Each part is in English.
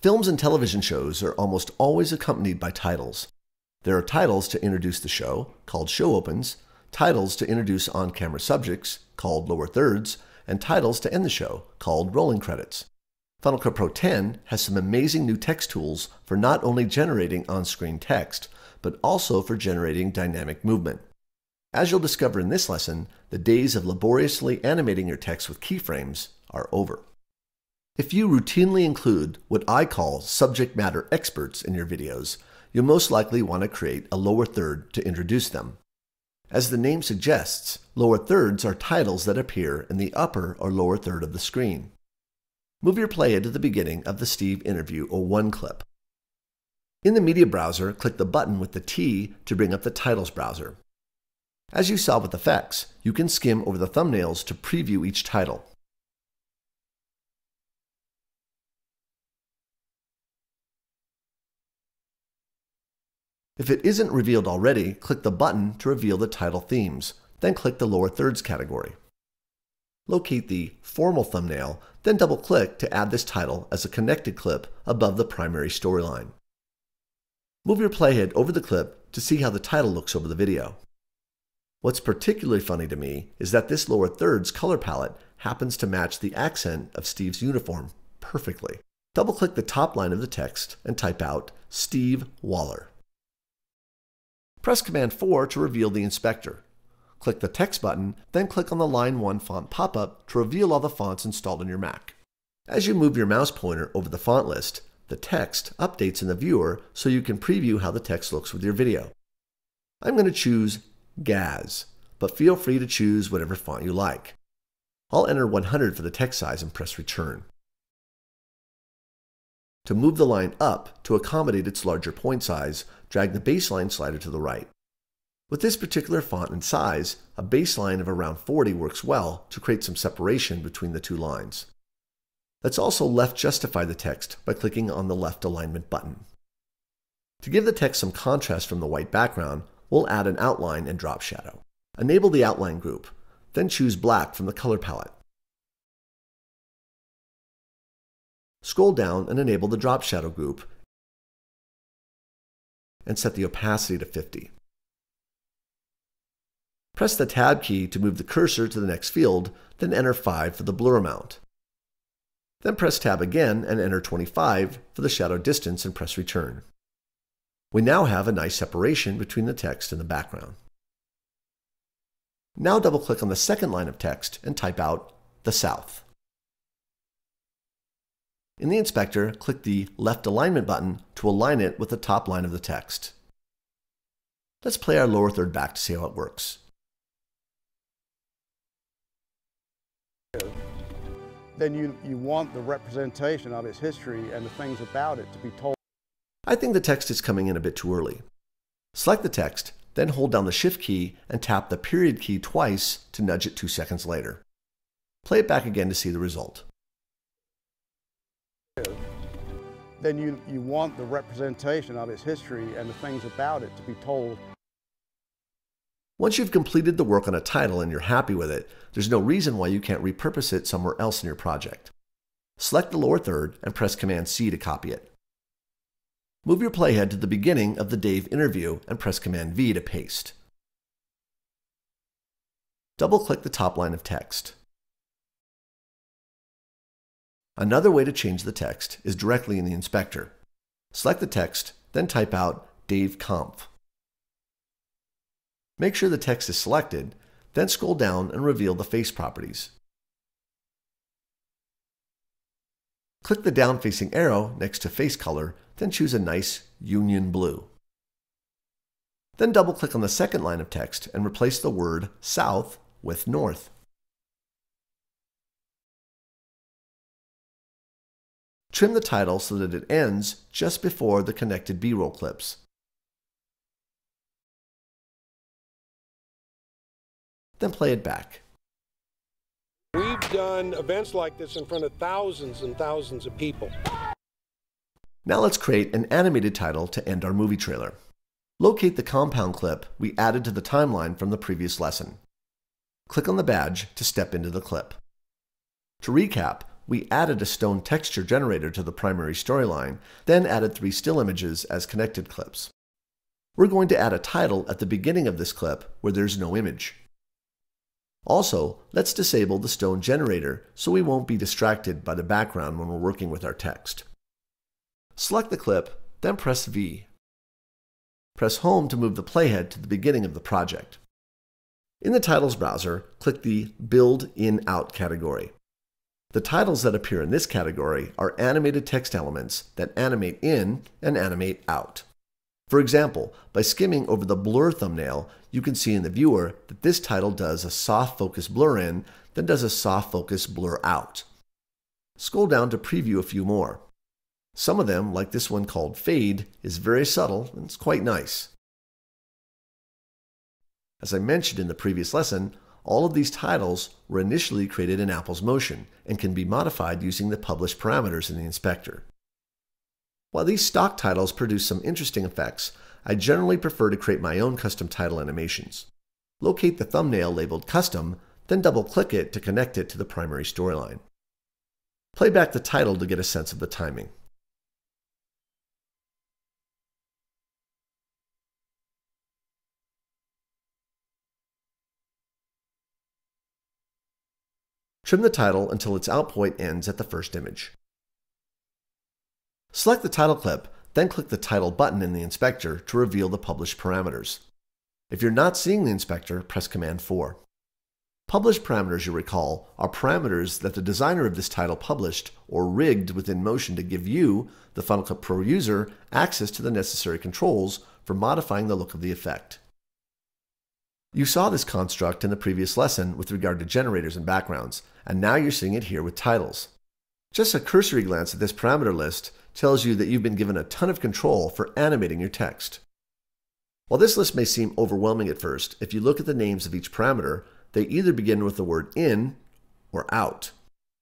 Films and television shows are almost always accompanied by titles. There are titles to introduce the show, called show opens, titles to introduce on-camera subjects, called lower thirds, and titles to end the show, called rolling credits. Final Cut Pro 10 has some amazing new text tools for not only generating on-screen text, but also for generating dynamic movement. As you'll discover in this lesson, the days of laboriously animating your text with keyframes are over. If you routinely include what I call subject matter experts in your videos, you'll most likely want to create a lower third to introduce them. As the name suggests, lower thirds are titles that appear in the upper or lower third of the screen. Move your playhead to the beginning of the Steve Interview 01 clip. In the media browser, click the button with the T to bring up the titles browser. As you saw with effects, you can skim over the thumbnails to preview each title. If it isn't revealed already, click the button to reveal the title themes, then click the lower thirds category. Locate the formal thumbnail, then double-click to add this title as a connected clip above the primary storyline. Move your playhead over the clip to see how the title looks over the video. What's particularly funny to me is that this lower thirds color palette happens to match the accent of Steve's uniform perfectly. Double-click the top line of the text and type out Steve Waller. Press Command 4 to reveal the inspector. Click the Text button, then click on the Line 1 font pop-up to reveal all the fonts installed on your Mac. As you move your mouse pointer over the font list, the text updates in the viewer so you can preview how the text looks with your video. I'm going to choose Gaz, but feel free to choose whatever font you like. I'll enter 100 for the text size and press Return. To move the line up to accommodate its larger point size, drag the baseline slider to the right. With this particular font and size, a baseline of around 40 works well to create some separation between the two lines. Let's also left justify the text by clicking on the left alignment button. To give the text some contrast from the white background, we'll add an outline and drop shadow. Enable the outline group, then choose black from the color palette. Scroll down and enable the drop shadow group and set the opacity to 50. Press the Tab key to move the cursor to the next field, then enter 5 for the blur amount. Then press Tab again and enter 25 for the shadow distance and press Return. We now have a nice separation between the text and the background. Now double-click on the second line of text and type out the South. In the inspector, click the left alignment button to align it with the top line of the text. Let's play our lower third back to see how it works. Then you want the representation of its history and the things about it to be told. I think the text is coming in a bit too early. Select the text, then hold down the Shift key and tap the period key twice to nudge it 2 seconds later. Play it back again to see the result. Then you want the representation of its history and the things about it to be told. Once you've completed the work on a title and you're happy with it, there's no reason why you can't repurpose it somewhere else in your project. Select the lower third and press Command C to copy it. Move your playhead to the beginning of the Dave interview and press Command V to paste. Double-click the top line of text. Another way to change the text is directly in the inspector. Select the text, then type out Dave Kampf. Make sure the text is selected, then scroll down and reveal the face properties. Click the down-facing arrow next to face color, then choose a nice Union Blue. Then double-click on the second line of text and replace the word South with North. Trim the title so that it ends just before the connected B-roll clips. Then play it back. We've done events like this in front of thousands and thousands of people. Now let's create an animated title to end our movie trailer. Locate the compound clip we added to the timeline from the previous lesson. Click on the badge to step into the clip. To recap, we added a stone texture generator to the primary storyline, then added 3 still images as connected clips. We're going to add a title at the beginning of this clip where there's no image. Also, let's disable the stone generator so we won't be distracted by the background when we're working with our text. Select the clip, then press V. Press Home to move the playhead to the beginning of the project. In the Titles browser, click the Build In-Out category. The titles that appear in this category are animated text elements that animate in and animate out. For example, by skimming over the blur thumbnail, you can see in the viewer that this title does a soft focus blur in, then does a soft focus blur out. Scroll down to preview a few more. Some of them, like this one called Fade, is very subtle and it's quite nice. As I mentioned in the previous lesson, all of these titles were initially created in Apple's Motion and can be modified using the published parameters in the inspector. While these stock titles produce some interesting effects, I generally prefer to create my own custom title animations. Locate the thumbnail labeled Custom, then double-click it to connect it to the primary storyline. Play back the title to get a sense of the timing. Trim the title until its out point ends at the first image. Select the title clip, then click the Title button in the inspector to reveal the published parameters. If you're not seeing the inspector, press Command 4. Published parameters, you recall, are parameters that the designer of this title published or rigged within Motion to give you, the Final Cut Pro user, access to the necessary controls for modifying the look of the effect. You saw this construct in the previous lesson with regard to generators and backgrounds, and now you're seeing it here with titles. Just a cursory glance at this parameter list tells you that you've been given a ton of control for animating your text. While this list may seem overwhelming at first, if you look at the names of each parameter, they either begin with the word in or out.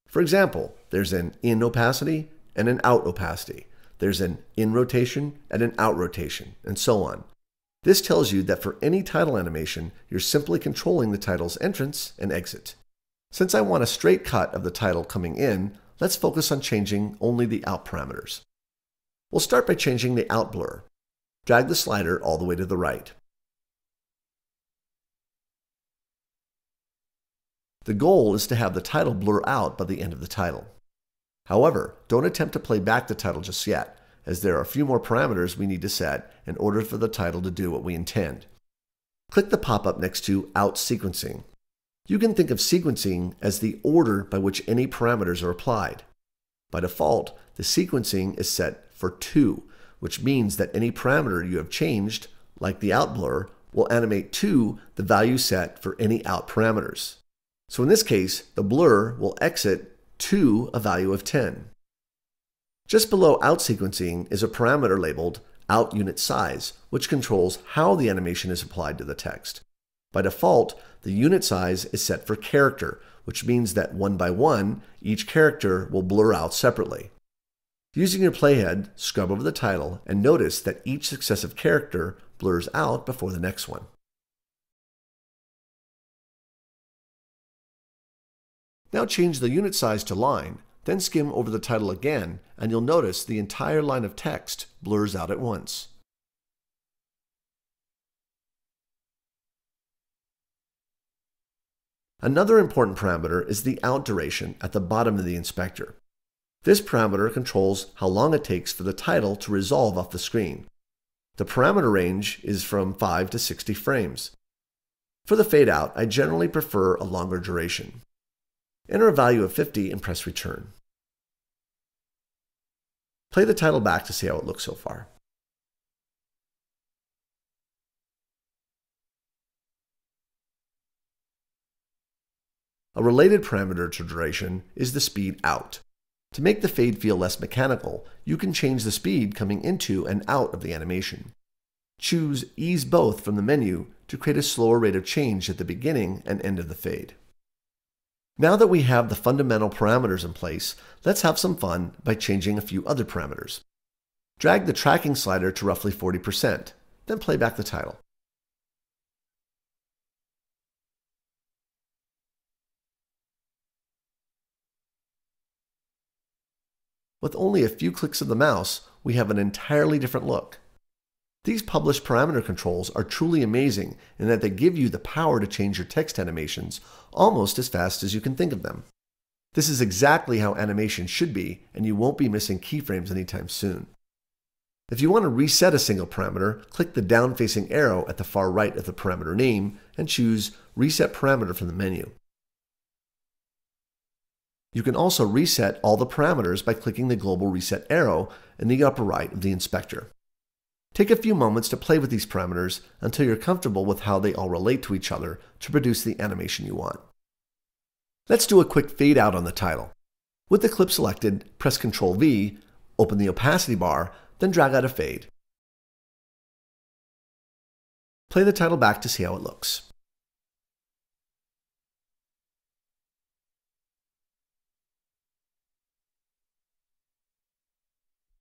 For example, there's an in opacity and an out opacity. There's an in rotation and an out rotation, and so on. This tells you that for any title animation, you're simply controlling the title's entrance and exit. Since I want a straight cut of the title coming in, let's focus on changing only the out parameters. We'll start by changing the out blur. Drag the slider all the way to the right. The goal is to have the title blur out by the end of the title. However, don't attempt to play back the title just yet, as there are a few more parameters we need to set in order for the title to do what we intend. Click the pop-up next to Out Sequencing. You can think of sequencing as the order by which any parameters are applied. By default, the sequencing is set for 2, which means that any parameter you have changed, like the out blur, will animate to the value set for any out parameters. So in this case, the blur will exit to a value of 10. Just below out sequencing is a parameter labeled out unit size, which controls how the animation is applied to the text. By default, the unit size is set for character, which means that one by one, each character will blur out separately. Using your playhead, scrub over the title and notice that each successive character blurs out before the next one. Now change the unit size to line, then skim over the title again, and you'll notice the entire line of text blurs out at once. Another important parameter is the out duration at the bottom of the inspector. This parameter controls how long it takes for the title to resolve off the screen. The parameter range is from 5 to 60 frames. For the fade out, I generally prefer a longer duration. Enter a value of 50 and press Return. Play the title back to see how it looks so far. A related parameter to duration is the speed out. To make the fade feel less mechanical, you can change the speed coming into and out of the animation. Choose Ease Both from the menu to create a slower rate of change at the beginning and end of the fade. Now that we have the fundamental parameters in place, let's have some fun by changing a few other parameters. Drag the tracking slider to roughly 40%, then play back the title. With only a few clicks of the mouse, we have an entirely different look. These published parameter controls are truly amazing in that they give you the power to change your text animations almost as fast as you can think of them. This is exactly how animation should be, and you won't be missing keyframes anytime soon. If you want to reset a single parameter, click the down-facing arrow at the far right of the parameter name and choose Reset Parameter from the menu. You can also reset all the parameters by clicking the global reset arrow in the upper right of the inspector. Take a few moments to play with these parameters until you're comfortable with how they all relate to each other to produce the animation you want. Let's do a quick fade out on the title. With the clip selected, press Ctrl V, open the opacity bar, then drag out a fade. Play the title back to see how it looks.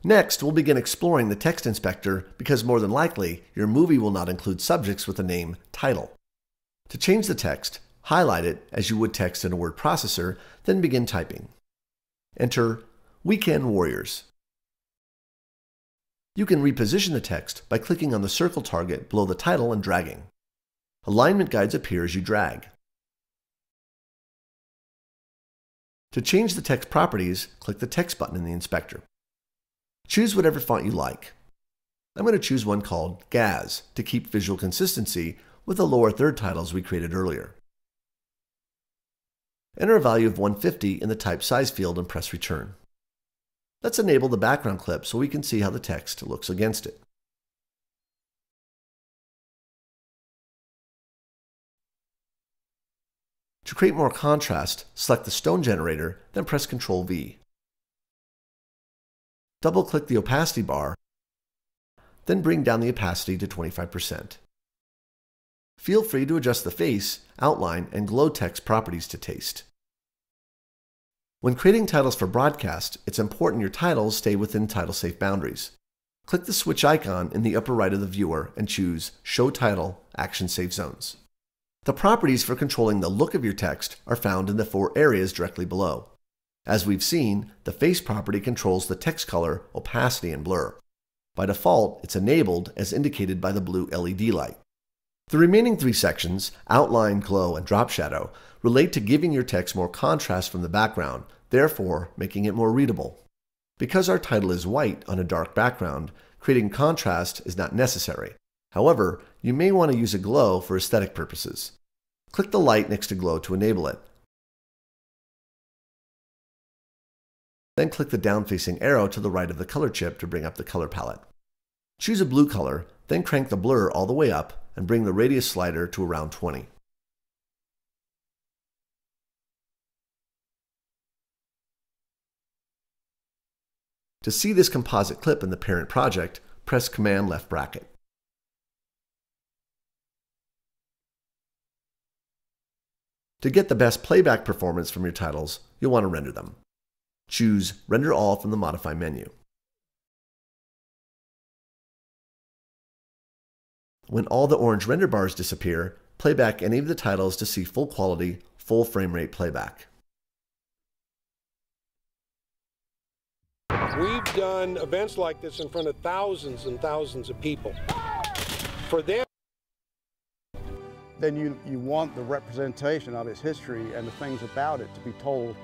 Next, we'll begin exploring the text inspector because more than likely, your movie will not include subjects with the name title. To change the text, highlight it as you would text in a word processor, then begin typing. Enter Weekend Warriors. You can reposition the text by clicking on the circle target below the title and dragging. Alignment guides appear as you drag. To change the text properties, click the text button in the inspector. Choose whatever font you like. I'm going to choose one called Gaz to keep visual consistency with the lower third titles we created earlier. Enter a value of 150 in the type size field and press return. Let's enable the background clip so we can see how the text looks against it. To create more contrast, select the stone generator, then press Ctrl V. Double-click the opacity bar, then bring down the opacity to 25%. Feel free to adjust the face, outline, and glow text properties to taste. When creating titles for broadcast, it's important your titles stay within title-safe boundaries. Click the switch icon in the upper right of the viewer and choose Show Title Action Safe Zones. The properties for controlling the look of your text are found in the 4 areas directly below. As we've seen, the face property controls the text color, opacity, and blur. By default, it's enabled as indicated by the blue LED light. The remaining 3 sections, outline, glow, and drop shadow, relate to giving your text more contrast from the background, therefore making it more readable. Because our title is white on a dark background, creating contrast is not necessary. However, you may want to use a glow for aesthetic purposes. Click the light next to glow to enable it. Then click the down-facing arrow to the right of the color chip to bring up the color palette. Choose a blue color, then crank the blur all the way up and bring the radius slider to around 20. To see this composite clip in the parent project, press Command left bracket. To get the best playback performance from your titles, you'll want to render them. Choose Render All from the Modify menu. When all the orange render bars disappear, play back any of the titles to see full quality, full frame rate playback. We've done events like this in front of thousands and thousands of people. For them, then you want the representation of its history and the things about it to be told